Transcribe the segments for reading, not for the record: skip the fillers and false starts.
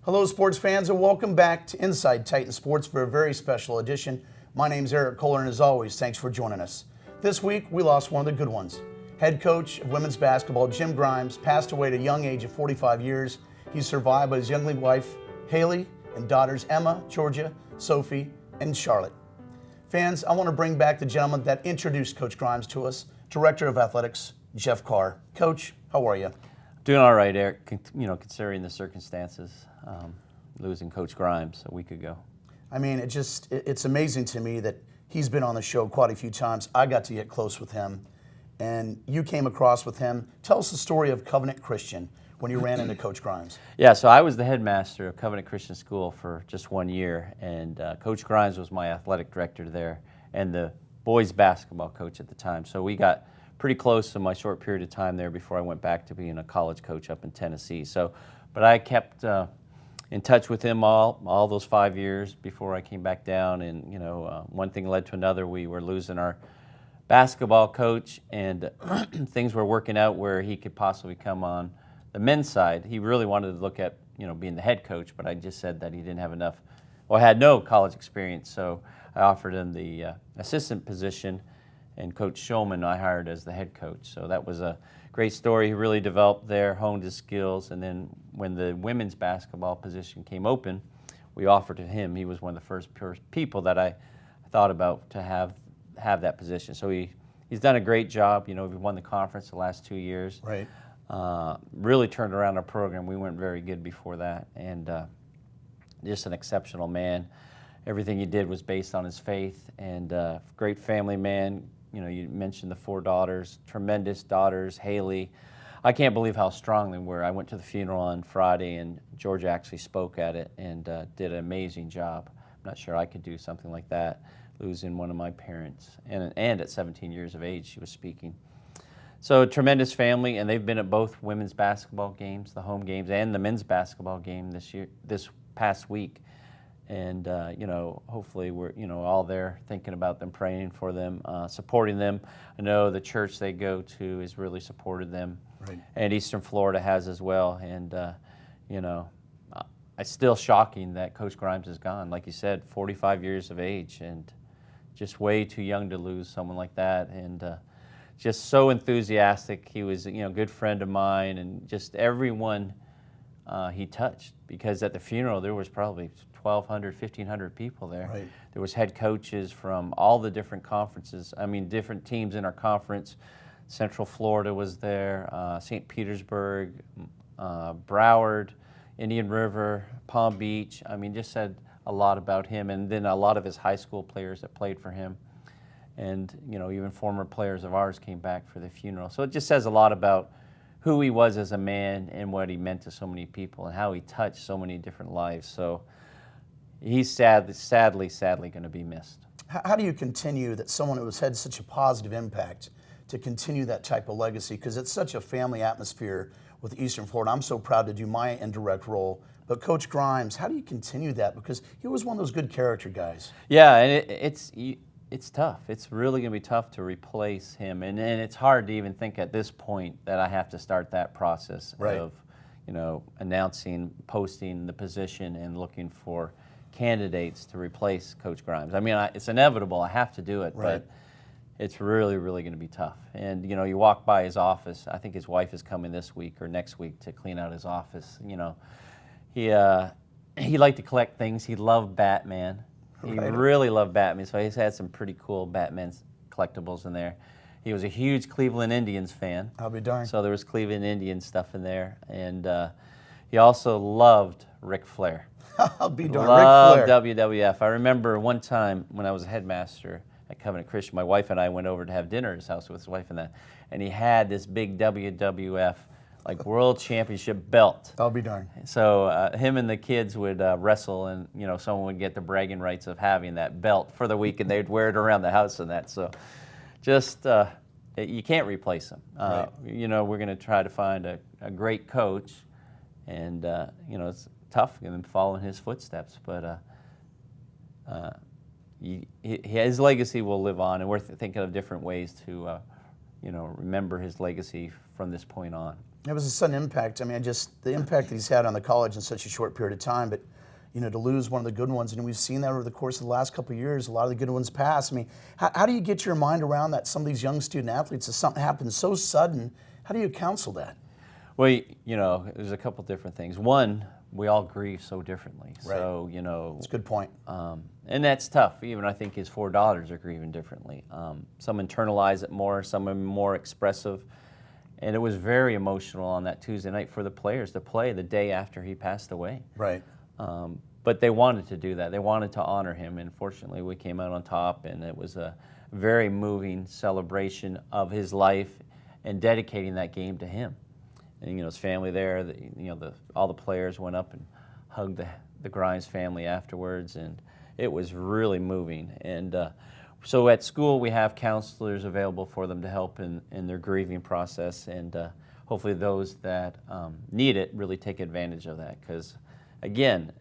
Hello, sports fans, and welcome back to Inside Titan Sports for a very special edition. My name's Eric Kohler, and as always, thanks for joining us. This week, we lost one of the good ones. Head coach of women's basketball, Jim Grimes, passed away at a young age of 45 years. He's survived by his young wife, Haley, and daughters Emma, Georgia, Sophie, and Charlotte. Fans, I want to bring back the gentleman that introduced Coach Grimes to us, Director of Athletics, Jeff Carr. Coach, how are you? Doing all right, Eric, considering the circumstances, losing Coach Grimes a week ago. I mean, it's amazing to me that he's been on the show quite a few times. I got to get close with him, and you came across with him. Tell us the story of Covenant Christian when you ran into Coach Grimes. Yeah, so I was the headmaster of Covenant Christian School for just 1 year, and Coach Grimes was my athletic director there and the boys basketball coach at the time. So we got pretty close in my short period of time there before I went back to being a college coach up in Tennessee. But I kept in touch with him all those 5 years before I came back down, and one thing led to another. We were losing our basketball coach, and things were working out where he could possibly come on the men's side. He really wanted to look at being the head coach, but I just said that he didn't have enough, had no college experience, so I offered him the assistant position. And Coach Shulman I hired as the head coach. So that was a great story. He really developed there, honed his skills, and then when the women's basketball position came open, we offered to him. He was one of the first people that I thought about to have that position. So he's done a great job. We won the conference the last 2 years. Right. Really turned around our program. We weren't very good before that, and just an exceptional man. Everything he did was based on his faith, and great family man. You mentioned the 4 daughters, tremendous daughters, Haley. I can't believe how strong they were. I went to the funeral on Friday, and Georgia actually spoke at it and did an amazing job. I'm not sure I could do something like that, losing one of my parents. And at 17 years of age, she was speaking. So a tremendous family, and they've been at both women's basketball games, the home games, and the men's basketball game this past week. And, hopefully we're, all there thinking about them, praying for them, supporting them. I know the church they go to has really supported them. Right. And Eastern Florida has as well. And, it's still shocking that Coach Grimes is gone. Like you said, 45 years of age, and just way too young to lose someone like that. And just so enthusiastic. He was, a good friend of mine, and just everyone he touched. Because at the funeral, there was probably 1,200, 1,500 people there. Right. There was head coaches from all the different conferences. Different teams in our conference. Central Florida was there, St. Petersburg, Broward, Indian River, Palm Beach. Just said a lot about him, and then a lot of his high school players that played for him. And, even former players of ours came back for the funeral. So it just says a lot about who he was as a man and what he meant to so many people and how he touched so many different lives. So he's sadly going to be missed. How do you continue that someone who has had such a positive impact to continue that type of legacy? Because it's such a family atmosphere with Eastern Florida. I'm so proud to do my indirect role. But Coach Grimes, how do you continue that? Because he was one of those good character guys. Yeah, and it's tough. It's really going to be tough to replace him. And it's hard to even think at this point that I have to start that process of, announcing, posting the position and looking for candidates to replace Coach Grimes. It's inevitable. I have to do it, right. But it's really, really going to be tough. And, you walk by his office. I think his wife is coming this week or next week to clean out his office. He liked to collect things. He loved Batman. He really loved Batman, so he's had some pretty cool Batman collectibles in there. He was a huge Cleveland Indians fan. I'll be darned. So there was Cleveland Indians stuff in there. And he also loved Ric Flair. I'll be darned. Loved WWF. I remember one time when I was a headmaster at Covenant Christian, my wife and I went over to have dinner at his house with his wife and he had this big WWF World Championship belt. I'll be darned. So him and the kids would wrestle, and someone would get the bragging rights of having that belt for the week, and they'd wear it around the house and that. So, just you can't replace him. Right. We're going to try to find a great coach, and it's tough and following his footsteps, but his legacy will live on, and we're thinking of different ways to remember his legacy from this point on. It was a sudden impact. I mean, the impact that he's had on the college in such a short period of time, but to lose one of the good ones, and we've seen that over the course of the last couple of years, a lot of the good ones pass. I mean, how do you get your mind around that? Some of these young student athletes, if something happens so sudden, how do you counsel that? Well, there's a couple different things. One, we all grieve so differently. Right. So, That's a good point. and that's tough. Even I think his 4 daughters are grieving differently. Some internalize it more, some are more expressive. And it was very emotional on that Tuesday night for the players to play the day after he passed away. Right. But they wanted to do that. They wanted to honor him, and fortunately we came out on top, and it was a very moving celebration of his life and dedicating that game to him. And his family there, all the players went up and hugged the Grimes family afterwards, and it was really moving. And so at school we have counselors available for them to help in their grieving process, and hopefully those that need it really take advantage of that, because again,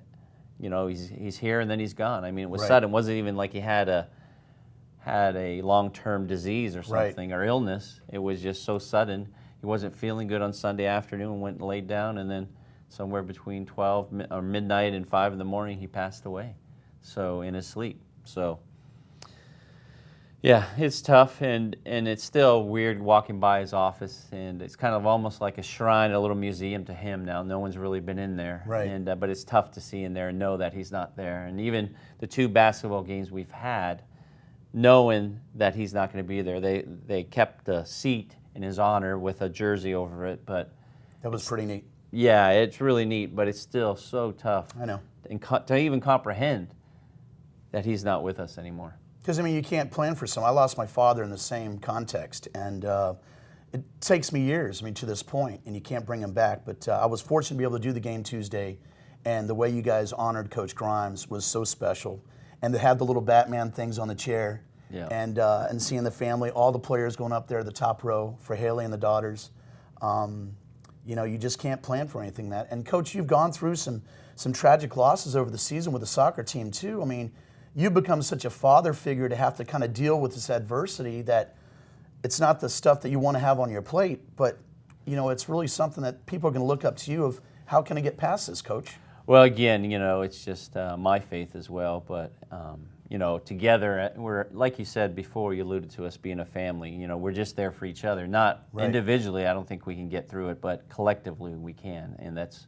he's here and then he's gone. I mean, it was sudden. It wasn't even like he had a long-term disease or something or illness. It was just so sudden. He wasn't feeling good on Sunday afternoon, went and laid down, and then somewhere between 12 or midnight and 5 in the morning, he passed away. So in his sleep. So yeah, it's tough, and it's still weird walking by his office, and it's kind of almost like a shrine, a little museum to him now. No one's really been in there, right? But it's tough to see in there and know that he's not there. And even the 2 basketball games we've had, knowing that he's not going to be there, they kept the seat in his honor with a jersey over it. But that was pretty neat. Yeah, it's really neat, but it's still so tough. I know. And to even comprehend that he's not with us anymore. Because, you can't plan for some. I lost my father in the same context, and it takes me years, to this point, and you can't bring him back. But I was fortunate to be able to do the game Tuesday, and the way you guys honored Coach Grimes was so special. And to have the little Batman things on the chair, and seeing the family, all the players going up there, the top row for Haley and the daughters. You just can't plan for anything that. And Coach, you've gone through some tragic losses over the season with the soccer team too. You've become such a father figure to have to kind of deal with this adversity that it's not the stuff that you want to have on your plate, but it's really something that people are going to look up to you of how can I get past this, Coach? Well, again, it's just my faith as well, but together, we're, like you said before, you alluded to us being a family, we're just there for each other. Not individually, I don't think we can get through it, but collectively we can, and that's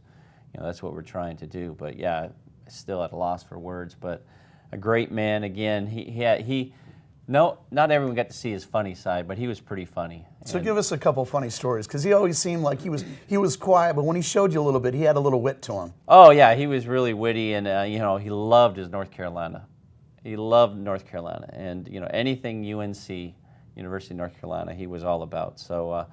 what we're trying to do. But yeah, still at a loss for words, but a great man. Again, not everyone got to see his funny side, but he was pretty funny. So give us a couple funny stories, because he always seemed like he was quiet, but when he showed you a little bit, he had a little wit to him. Oh yeah, he was really witty, and he loved his North Carolina. He loved North Carolina, and anything UNC, University of North Carolina, he was all about. So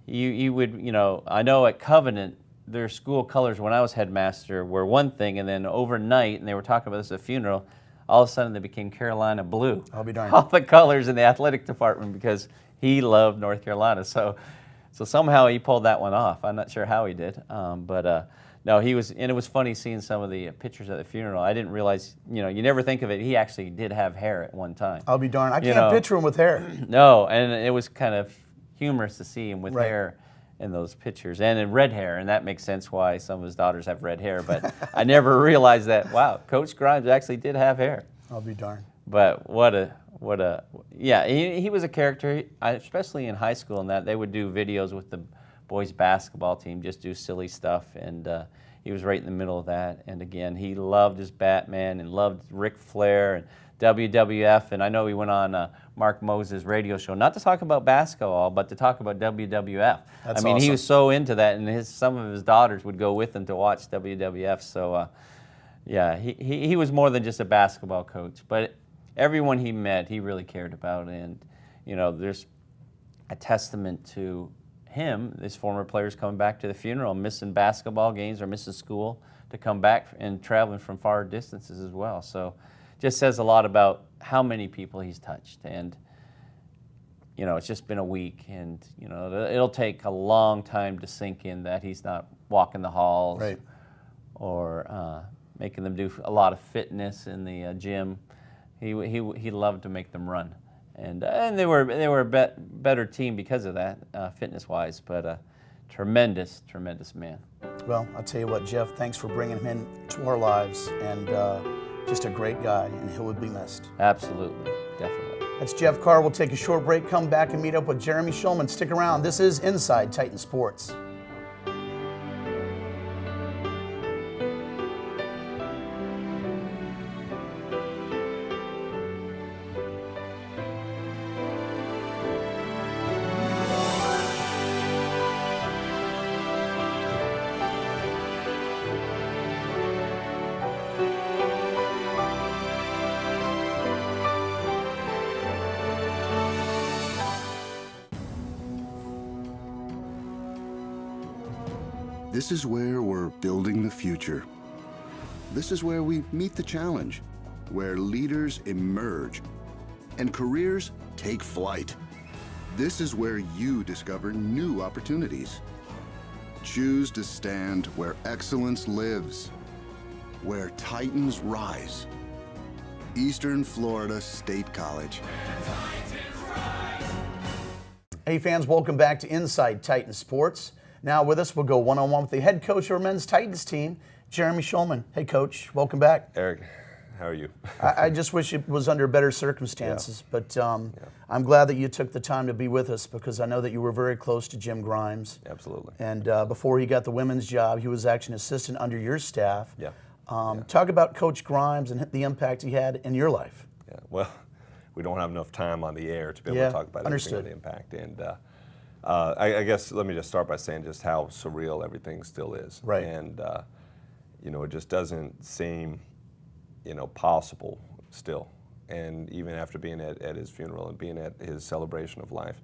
he would, I know at Covenant, their school colors when I was headmaster were one thing, and then overnight, and they were talking about this at a funeral, all of a sudden they became Carolina blue. I'll be darned. All the colors in the athletic department, because he loved North Carolina. So somehow he pulled that one off. I'm not sure how he did, but no, he was, and it was funny seeing some of the pictures at the funeral. I didn't realize, you never think of it. He actually did have hair at one time. I'll be darned. I can't picture him with hair. No, and it was kind of humorous to see him with hair in those pictures, and in red hair, and that makes sense why some of his daughters have red hair. But I never realized that. Wow, Coach Grimes actually did have hair. I'll be darned. But yeah, he was a character, especially in high school, and that they would do videos with the boys basketball team, just do silly stuff, and he was right in the middle of that. And again, he loved his Batman and loved Ric Flair and WWF, and I know he went on Mark Moses' radio show, not to talk about basketball, but to talk about WWF. That's awesome. He was so into that, and some of his daughters would go with him to watch WWF. So, yeah, he was more than just a basketball coach, but everyone he met, he really cared about, and there's a testament to him, these former players coming back to the funeral, missing basketball games or missing school to come back and traveling from far distances as well. So just says a lot about how many people he's touched. And, it's just been a week, and, it'll take a long time to sink in that he's not walking the halls or making them do a lot of fitness in the gym. He loved to make them run. And they were a better team because of that, fitness-wise. But tremendous, tremendous man. Well, I'll tell you what, Jeff, thanks for bringing him into our lives, and just a great guy, and he would be missed. Absolutely, definitely. That's Jeff Carr. We'll take a short break, come back and meet up with Jeremy Schulman. Stick around. This is Inside Titan Sports. This is where we're building the future. This is where we meet the challenge, where leaders emerge and careers take flight. This is where you discover new opportunities. Choose to stand where excellence lives, where titans rise. Eastern Florida State College. Hey fans, welcome back to Inside Titan Sports. Now with us, we'll go one-on-one with the head coach of our men's Titans team, Jeremy Schulman. Hey coach, welcome back. Eric, how are you? I just wish it was under better circumstances, but I'm glad that you took the time to be with us, because I know that you were very close to Jim Grimes. Absolutely. And before he got the women's job, he was actually an assistant under your staff. Yeah. Talk about Coach Grimes and the impact he had in your life. Yeah. Well, we don't have enough time on the air to be able to talk about everything on the impact. And I guess let me just start by saying just how surreal everything still is. Right. And, it just doesn't seem, possible still. And even after being at his funeral and being at his celebration of life,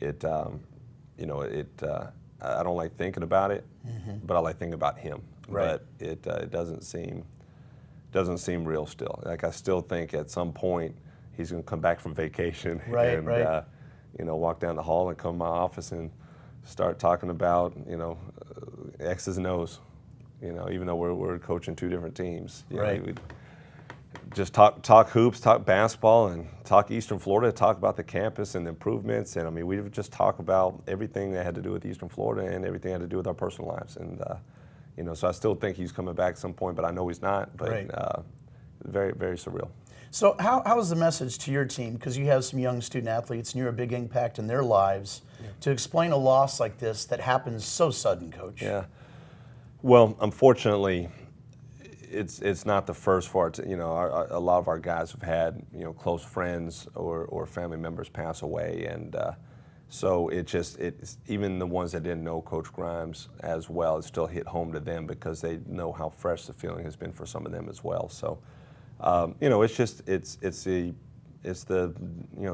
I don't like thinking about it, but I like thinking about him. Right. But it doesn't seem real still. Like, I still think at some point he's going to come back from vacation and walk down the hall and come to my office and start talking about X's and O's. Even though we're coaching two different teams. We just talk hoops, talk basketball, and talk Eastern Florida, talk about the campus and the improvements. And we would just talk about everything that had to do with Eastern Florida and everything that had to do with our personal lives. And so I still think he's coming back at some point, but I know he's not. But very, very surreal. So how is the message to your team, because you have some young student athletes and you're a big impact in their lives, to explain a loss like this that happens so sudden, Coach? Yeah. Well, unfortunately, it's not the first for it. A lot of our guys have had close friends or family members pass away, and so it's even the ones that didn't know Coach Grimes as well, it still hit home to them because they know how fresh the feeling has been for some of them as well. So it's the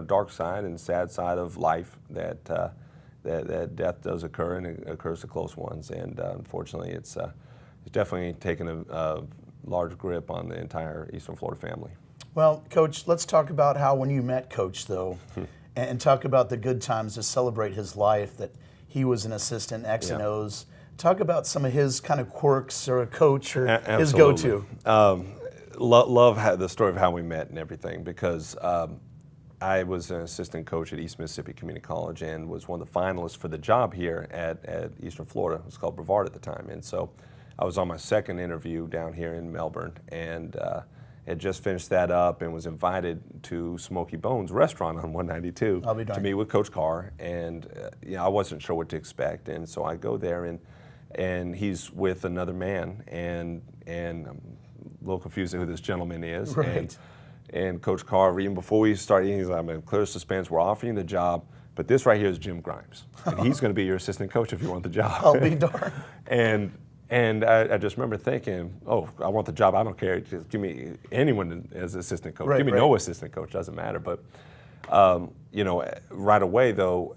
dark side and sad side of life that death does occur, and it occurs to close ones. And unfortunately, it's definitely taken a large grip on the entire Eastern Florida family. Well, Coach, let's talk about how when you met Coach, though, and talk about the good times to celebrate his life, that he was an assistant, X and O's. Talk about some of his kind of quirks, or a coach, or his go-to. Love the story of how we met and everything, because I was an assistant coach at East Mississippi Community College and was one of the finalists for the job here at Eastern Florida. It was called Brevard at the time. And so I was on my second interview down here in Melbourne, and had just finished that up and was invited to Smoky Bones restaurant on 192 to meet with Coach Carr. And I wasn't sure what to expect. And so I go there, and he's with another man, and I'm a little confused who this gentleman is. Right. And Coach Carr, even before we start eating, he's like, I'm in clear suspense, we're offering you the job, but this right here is Jim Grimes. And he's going to be your assistant coach if you want the job. I'll be darned. And I just remember thinking, oh, I want the job, I don't care, just give me anyone as assistant coach. Give me no assistant coach, doesn't matter. But, right away though,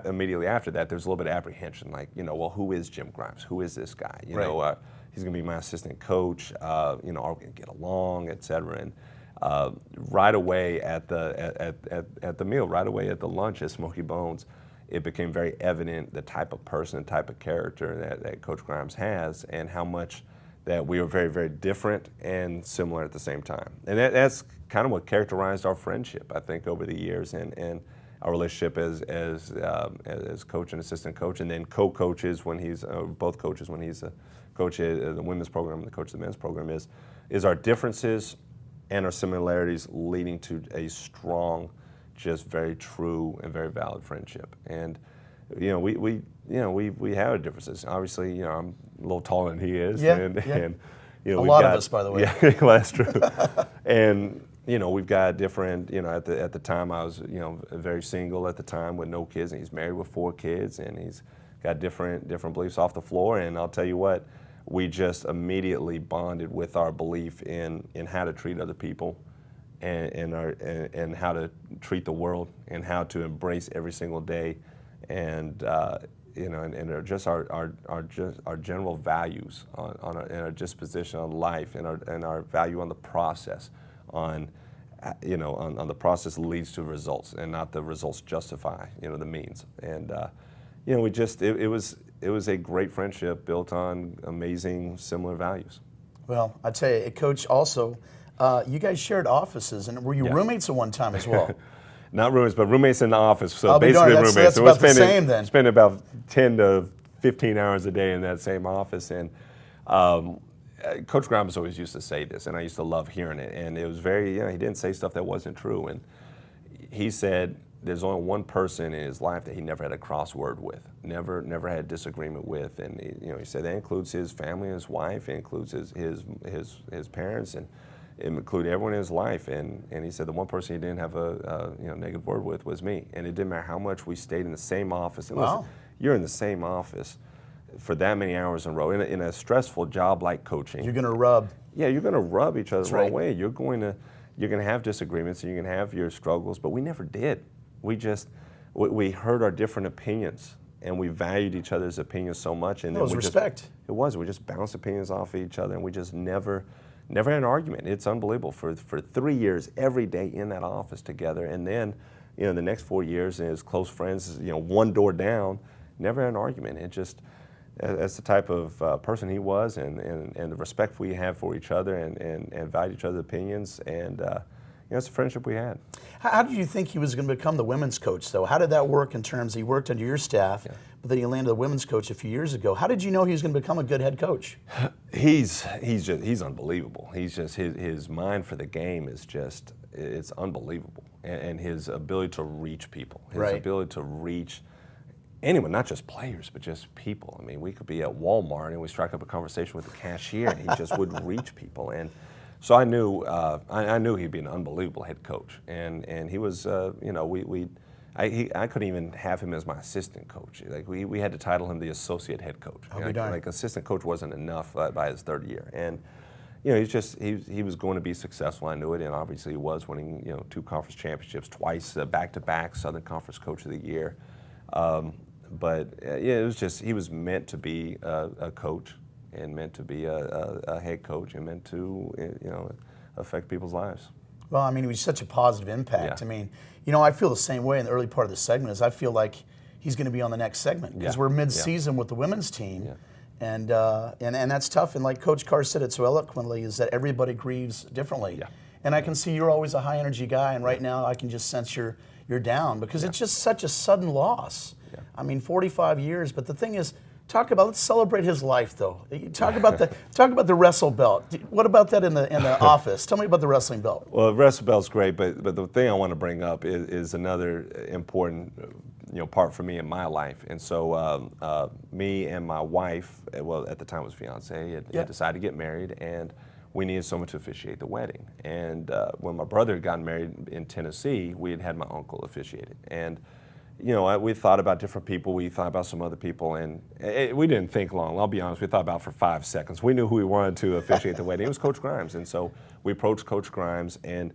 immediately after that, there's a little bit of apprehension, like, well, who is Jim Grimes? Who is this guy? He's going to be my assistant coach, are we going to get along, et cetera. And right away at the meal, right away at the lunch at Smoky Bones, it became very evident the type of person, the type of character that Coach Grimes has, and how much that we were very, very different and similar at the same time. And that's kind of what characterized our friendship, I think, over the years. And our relationship as coach and assistant coach, and then co-coaches when he's both coaches when he's a coach of the women's program and the coach of the men's program is our differences and our similarities leading to a strong, just very true and very valid friendship. And we have our differences. Obviously, I'm a little taller than he is, and a lot of us, by the way. Yeah, well, that's true. And we've got different. At the time I was very single at the time with no kids, and he's married with 4 kids, and he's got different beliefs off the floor. And I'll tell you what, we just immediately bonded with our belief in how to treat other people, and how to treat the world, and how to embrace every single day, and just our general values and our disposition on life, and our value on the process, on the process that leads to results, and not the results justify the means. And it was a great friendship built on amazing similar values. Well, I tell you, Coach, also, you guys shared offices, and were you roommates at one time as well? Not roommates, but roommates in the office. So I'll basically roommates. That's so about the same then. Spend about 10 to 15 hours a day in that same office. And Coach Grimes always used to say this, and I used to love hearing it. And it was very, he didn't say stuff that wasn't true. And he said there's only one person in his life that he never had a crossword with, never had disagreement with. And he said that includes his family, his wife, it includes his parents, and it included everyone in his life. And he said the one person he didn't have a negative word with was me. And it didn't matter how much we stayed in the same office. And listen, you're in the same office for that many hours in a row in a stressful job like coaching. You're going to rub. Yeah, you're going to rub each other the right. wrong way. You're going to have disagreements, and you're going to have your struggles, but we never did. We heard our different opinions, and we valued each other's opinions so much. And it was respect. We just bounced opinions off each other, and we just never had an argument. It's unbelievable. For 3 years, every day in that office together, and then the next 4 years as close friends, one door down, never had an argument. It just, that's the type of person he was, and the respect we have for each other, and valued each other's opinions, and it's a friendship we had. How did you think he was going to become the women's coach, though? How did that work in terms, he worked under your staff, but then he landed the women's coach a few years ago. How did you know he was going to become a good head coach? He's unbelievable. He's just, his mind for the game is just, it's unbelievable. And his ability to reach people, his ability to reach anyone, not just players, but just people. I mean, we could be at Walmart and we strike up a conversation with the cashier, and he just would reach people. And so I knew he'd be an unbelievable head coach, and he was, I couldn't even have him as my assistant coach. Like we had to title him the associate head coach. Like assistant coach wasn't enough by his 3rd year, and he was going to be successful. I knew it, and obviously he was, winning 2 conference championships, twice back-to-back Southern Conference Coach of the Year. But it was just, he was meant to be a coach, and meant to be a head coach, and meant to affect people's lives. Well, I mean, he was such a positive impact. Yeah. I mean, I feel the same way in the early part of the segment, as I feel like he's going to be on the next segment, because we're mid-season with the women's team, and that's tough. And like Coach Carr said it so eloquently, is that everybody grieves differently. Yeah. And I can see you're always a high energy guy, and right now I can just sense you're down, because it's just such a sudden loss. Yeah. I mean, 45 years, but the thing is, let's celebrate his life, though. Talk about the wrestle belt. What about that in the office? Tell me about the wrestling belt. Well, the wrestle belt's great, but the thing I want to bring up is another important part for me in my life. And so me and my wife, well, at the time it was fiance, had decided to get married, and we needed someone to officiate the wedding. And when my brother had gotten married in Tennessee, we had my uncle officiate it. And we thought about different people. We thought about some other people, and we didn't think long. I'll be honest, we thought about it for 5 seconds. We knew who we wanted to officiate the wedding. It was Coach Grimes, and so we approached Coach Grimes, and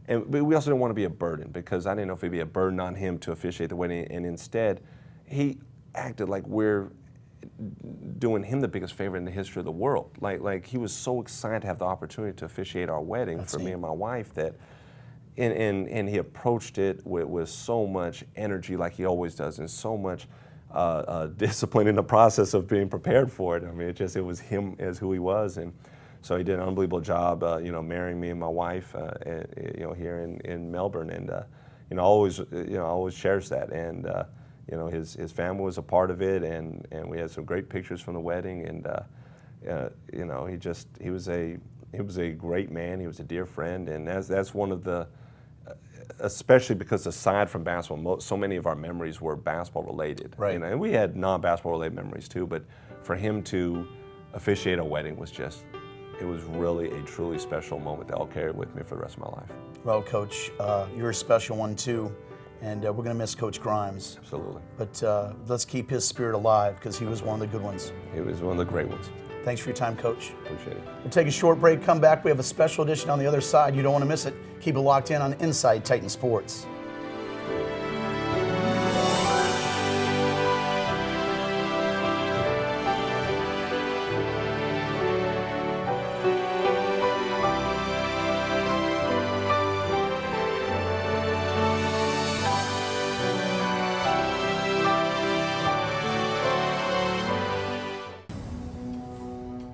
we also didn't want to be a burden, because I didn't know if it'd be a burden on him to officiate the wedding, and instead, he acted like we're doing him the biggest favor in the history of the world. Like he was so excited to have the opportunity to officiate our wedding for me and my wife that. And he approached it with so much energy, like he always does, and so much discipline in the process of being prepared for it. I mean, it was him as who he was, and so he did an unbelievable job, marrying me and my wife, here in Melbourne, and always cherish that. And his family was a part of it, and we had some great pictures from the wedding. And he was a great man. He was a dear friend, and that's one of the, especially because aside from basketball, so many of our memories were basketball related. Right. And we had non-basketball related memories too, but for him to officiate a wedding was it was really a truly special moment that I'll carry with me for the rest of my life. Well, Coach, you're a special one too, and we're going to miss Coach Grimes. Absolutely. But let's keep his spirit alive because he was one of the good ones. He was one of the great ones. Thanks for your time, Coach. Appreciate it. We'll take a short break, come back. We have a special edition on the other side. You don't want to miss it. Keep it locked in on Inside Titan Sports.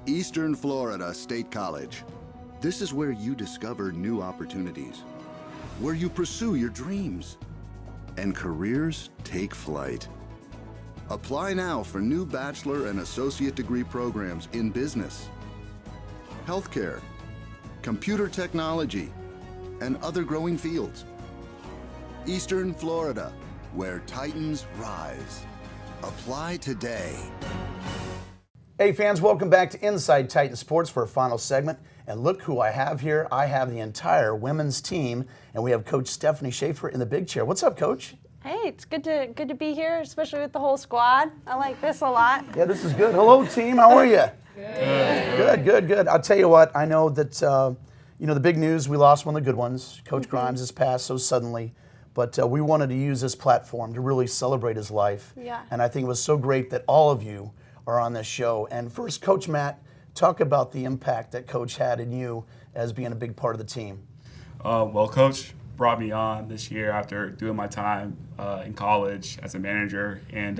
Eastern Florida State College. This is where you discover new opportunities, where you pursue your dreams, and careers take flight. Apply now for new bachelor and associate degree programs in business, healthcare, computer technology, and other growing fields. Eastern Florida, where Titans rise. Apply today. Hey fans, welcome back to Inside Titan Sports for our final segment. And look who I have here. I have the entire women's team, and we have Coach Stephanie Schaefer in the big chair. What's up, Coach? Hey, it's good to be here, especially with the whole squad. I like this a lot. Yeah, this is good. Hello, team. How are you? Good. I'll tell you what. I know that the big news. We lost one of the good ones. Coach Grimes has passed so suddenly, but we wanted to use this platform to really celebrate his life. Yeah. And I think it was so great that all of you are on this show. And first, Coach Matt, talk about the impact that Coach had in you as being a big part of the team. Well, Coach brought me on this year after doing my time in college as a manager. And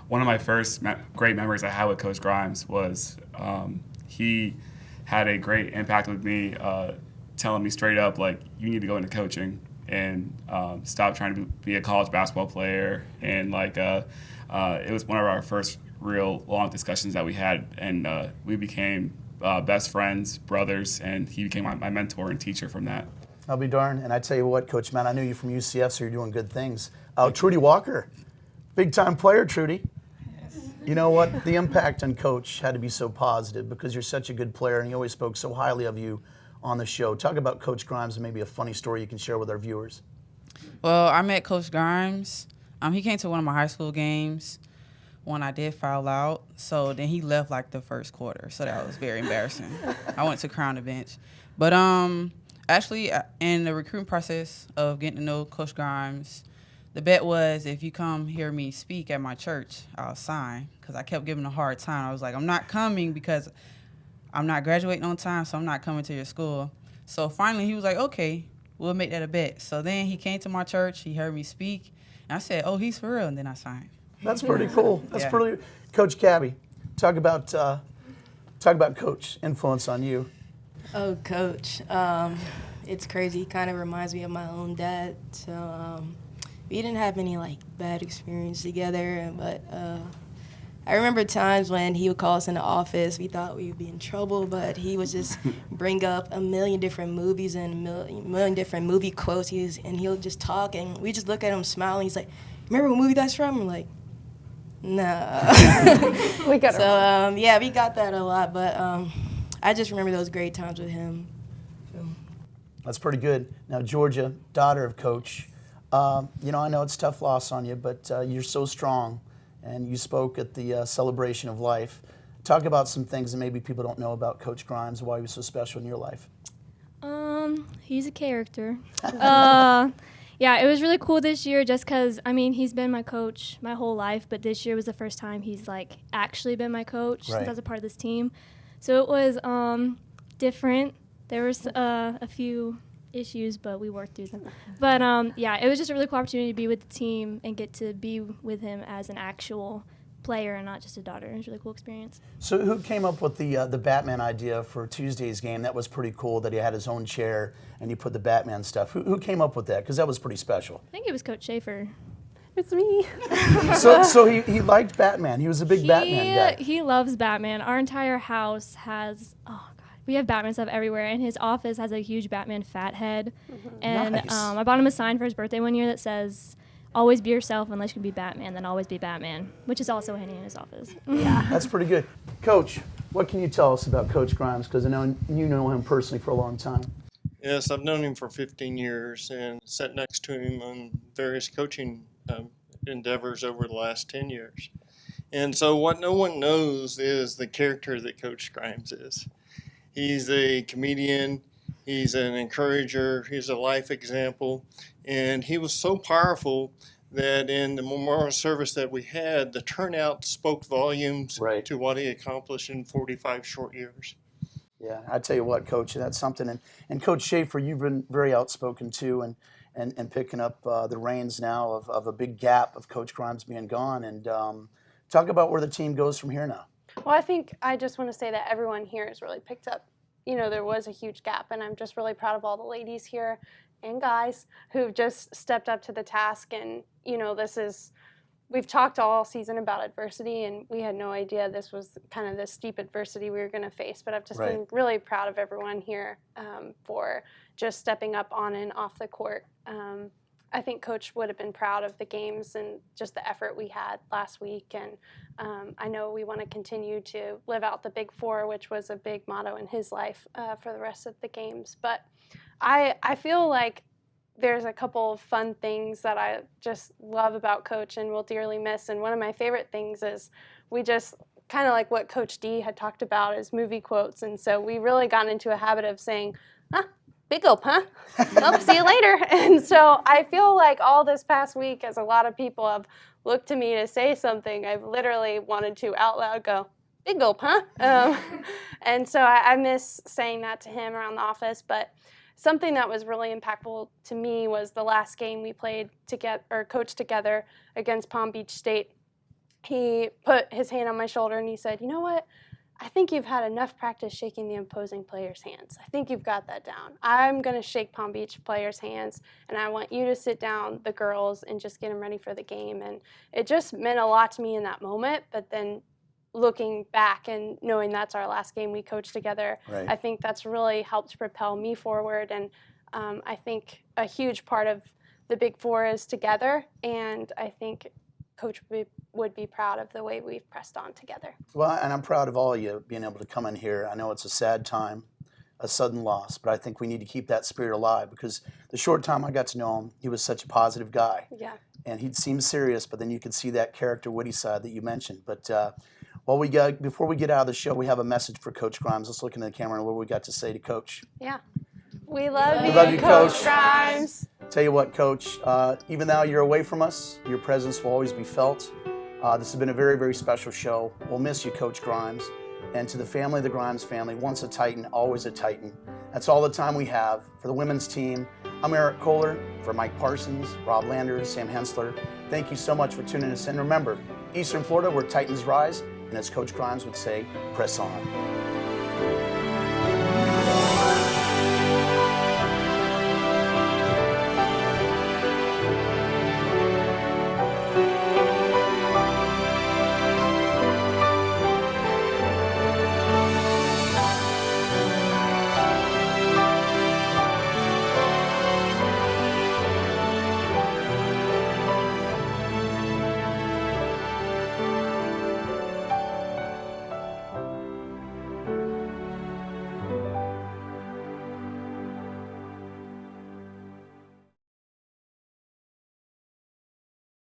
one of my first great memories I had with Coach Grimes was he had a great impact with me, telling me straight up, like, you need to go into coaching and stop trying to be a college basketball player. And, it was one of our first real long discussions that we had, and we became best friends, brothers, and he became my mentor and teacher from that. I'll be darned. And I tell you what, Coach Matt, I knew you from UCF, so you're doing good things. Trudy Walker, big-time player, Trudy. Yes. You know what? The impact on Coach had to be so positive because you're such a good player, and he always spoke so highly of you on the show. Talk about Coach Grimes and maybe a funny story you can share with our viewers. Well, I met Coach Grimes. He came to one of my high school games when I did foul out. So then he left like the first quarter. So that was very embarrassing. I went to cry on the bench. But actually, in the recruiting process of getting to know Coach Grimes, the bet was if you come hear me speak at my church, I'll sign. Because I kept giving him a hard time. I was like, I'm not coming because I'm not graduating on time, so I'm not coming to your school. So finally he was like, okay, we'll make that a bet. So then he came to my church. He heard me speak. And I said, oh, he's for real. And then I signed. That's pretty cool. That's Yeah. pretty. Coach Cabby, talk about Coach influence on you. Oh, Coach, it's crazy. He kind of reminds me of my own dad. So we didn't have any bad experience together, but I remember times when he would call us in the office. We thought we would be in trouble, but he would just bring up a million different movies and a million different movie quotes. And he'll just talk, and we just look at him smiling. He's like, "Remember what movie that's from?" I'm like, "No." We got so yeah, we got that a lot, but I just remember those great times with him. So. That's pretty good. Now, Georgia, daughter of Coach, I know it's a tough loss on you, but you're so strong, and you spoke at the celebration of life. Talk about some things that maybe people don't know about Coach Grimes, why he was so special in your life. He's a character. Yeah, it was really cool this year just because, he's been my coach my whole life, but this year was the first time he's, actually been my coach since I was a part of this team. So it was different. There was a few issues, but we worked through them. But, it was just a really cool opportunity to be with the team and get to be with him as an actual player and not just a daughter. It was a really cool experience. So who came up with the Batman idea for Tuesday's game? That was pretty cool that he had his own chair and you put the Batman stuff. Who came up with that? Because that was pretty special. I think it was Coach Schaefer. It's me. So he liked Batman. He was a big Batman guy. He loves Batman. Our entire house has, we have Batman stuff everywhere, and his office has a huge Batman fat head. And Nice. I bought him a sign for his birthday one year that says, "Always be yourself, unless you can be Batman, then always be Batman," which is also hanging in his office. Yeah. That's pretty good. Coach, what can you tell us about Coach Grimes? Because I know you know him personally for a long time. Yes, I've known him for 15 years and sat next to him on various coaching endeavors over the last 10 years. And so what no one knows is the character that Coach Grimes is. He's a comedian, he's an encourager, he's a life example, and he was so powerful that in the memorial service that we had, the turnout spoke volumes to what he accomplished in 45 short years. Yeah, I tell you what, Coach, that's something. And Coach Schaefer, you've been very outspoken too, and picking up the reins now of a big gap of Coach Grimes being gone. And talk about where the team goes from here now. Well, I think I just want to say that everyone here has really picked up. There was a huge gap, and I'm just really proud of all the ladies here and guys who've just stepped up to the task. And, we've talked all season about adversity, and we had no idea this was kind of the steep adversity we were going to face. But I've just been really proud of everyone here for just stepping up on and off the court. I think Coach would have been proud of the games and just the effort we had last week. And I know we want to continue to live out the Big Four, which was a big motto in his life for the rest of the games. But I feel like there's a couple of fun things that I just love about Coach and will dearly miss. And one of my favorite things is we just kind of like what Coach D had talked about is movie quotes. And so we really got into a habit of saying, big ope, huh? Well, see you later. And so I feel like all this past week, as a lot of people have looked to me to say something, I've literally wanted to out loud go, big ope, huh? And so I miss saying that to him around the office. But something that was really impactful to me was the last game we played together, or coached together against Palm Beach State. He put his hand on my shoulder and he said, "You know what? I think you've had enough practice shaking the opposing players' hands. I think you've got that down. I'm going to shake Palm Beach players' hands, and I want you to sit down the girls and just get them ready for the game." And it just meant a lot to me in that moment. But then looking back and knowing that's our last game we coached together, I think that's really helped propel me forward. And I think a huge part of the Big Four is together, and I think Coach would be proud of the way we've pressed on together. Well, and I'm proud of all of you being able to come in here. I know it's a sad time, a sudden loss, but I think we need to keep that spirit alive because the short time I got to know him, he was such a positive guy. Yeah. And he'd seem serious, but then you could see that character, witty side that you mentioned. But before we get out of the show, we have a message for Coach Grimes. Let's look into the camera and what we got to say to Coach. Yeah. We love you, Coach Grimes. Tell you what, Coach, even though you're away from us, your presence will always be felt. This has been a very, very special show. We'll miss you, Coach Grimes. And to the family of the Grimes family, once a Titan, always a Titan. That's all the time we have for the women's team. I'm Eric Kohler for Mike Parsons, Rob Landers, Sam Hensler. Thank you so much for tuning us in. Remember, Eastern Florida, where Titans rise, and as Coach Grimes would say, press on.